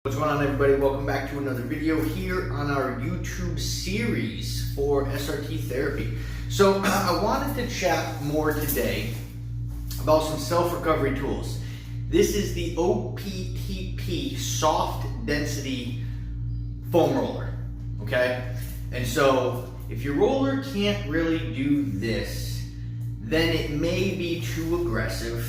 What's going on, everybody? Welcome back to another video here on our YouTube series for SRT therapy. So I wanted to chat more today about some self-recovery tools. This is the OPTP soft density foam roller, okay? And so if your roller can't really do this, then it may be too aggressive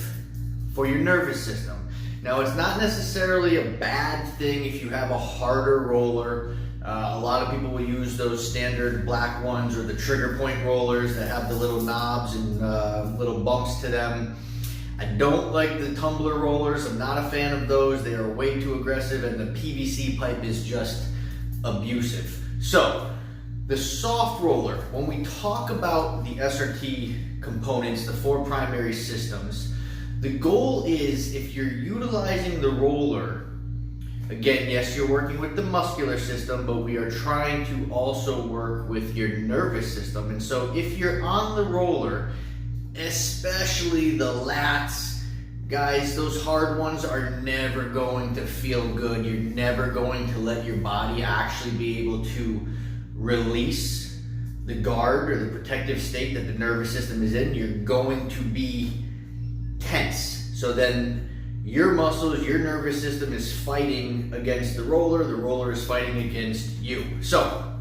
for your nervous system. Now, it's not necessarily a bad thing if you have a harder roller. A lot of people will use those standard black ones or the trigger point rollers that have the little knobs and little bumps to them. I don't like the tumbler rollers. I'm not a fan of those. They are way too aggressive, and the PVC pipe is just abusive. So the soft roller, when we talk about the SRT components, the four primary systems, the goal is, if you're utilizing the roller, again, yes, you're working with the muscular system, but we are trying to also work with your nervous system. And so if you're on the roller, especially the lats, guys, those hard ones are never going to feel good. You're never going to let your body actually be able to release the guard or the protective state that the nervous system is in. You're going to be tense. So then your muscles, your nervous system is fighting against the roller is fighting against you. So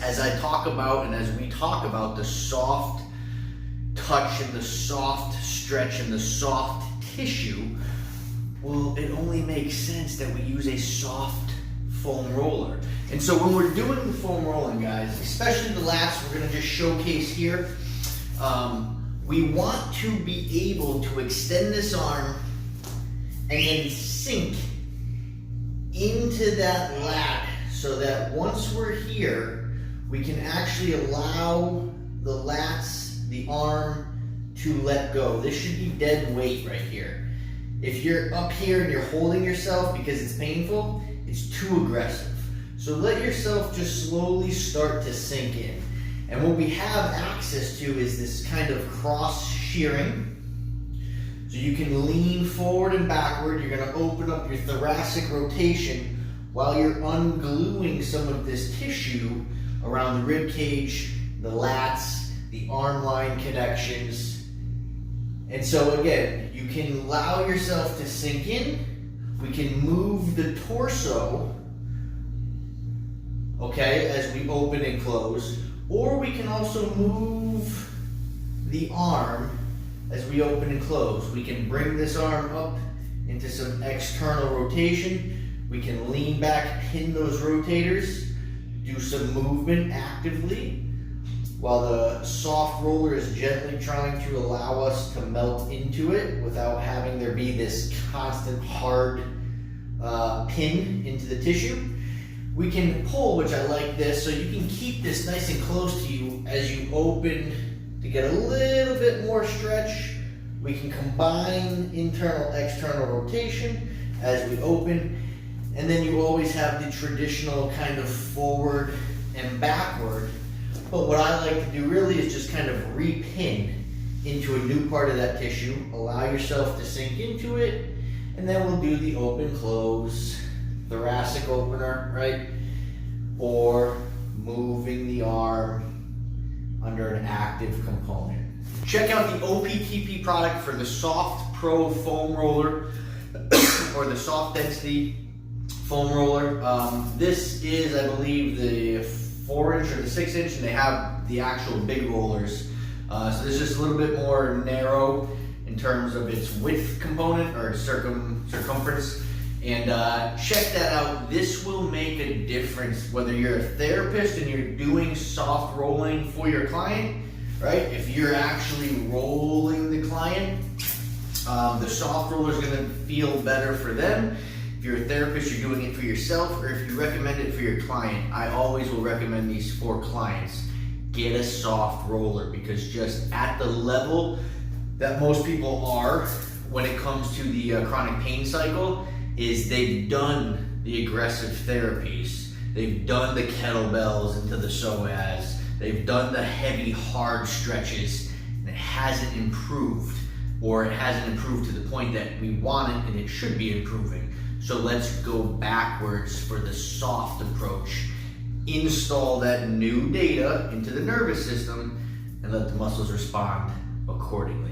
as I talk about, and as we talk about the soft touch and the soft stretch and the soft tissue, well, it only makes sense that we use a soft foam roller. And so when we're doing the foam rolling, guys, especially the lats, we're gonna just showcase here, we want to be able to extend this arm and then sink into that lat so that once we're here, we can actually allow the lats, the arm, to let go. This should be dead weight right here. If you're up here and you're holding yourself because it's painful, it's too aggressive. So let yourself just slowly start to sink in. And what we have access to is this kind of cross shearing. So you can lean forward and backward. You're going to open up your thoracic rotation while you're ungluing some of this tissue around the rib cage, the lats, the arm line connections. And so again, you can allow yourself to sink in. We can move the torso, okay, as we open and close. Or we can also move the arm as we open and close. We can bring this arm up into some external rotation. We can lean back, pin those rotators, do some movement actively, while the soft roller is gently trying to allow us to melt into it without having there be this constant hard pin into the tissue. We can pull, which I like this, so you can keep this nice and close to you as you open to get a little bit more stretch. We can combine internal, external rotation as we open, and then you always have the traditional kind of forward and backward. But what I like to do really is just kind of repin into a new part of that tissue, allow yourself to sink into it, and then we'll do the open, close, thoracic opener, right? Or moving the arm under an active component. Check out the OPTP product for the Soft Pro foam roller or the soft density foam roller. This is, I believe, the 4-inch or the 6-inch, and they have the actual big rollers. So this is just a little bit more narrow in terms of its width component or circumference. And check that out. This will make a difference whether you're a therapist and you're doing soft rolling for your client, right? If you're actually rolling the client, the soft roller is going to feel better for them. If you're a therapist, you're doing it for yourself, or if you recommend it for your client, I always will recommend these for clients. Get a soft roller, because just at the level that most people are when it comes to the chronic pain cycle, is they've done the aggressive therapies. They've done the kettlebells into the psoas. They've done the heavy, hard stretches, and it hasn't improved. or it hasn't improved to the point that we want it and it should be improving. So let's go backwards for the soft approach. Install that new data into the nervous system and let the muscles respond accordingly.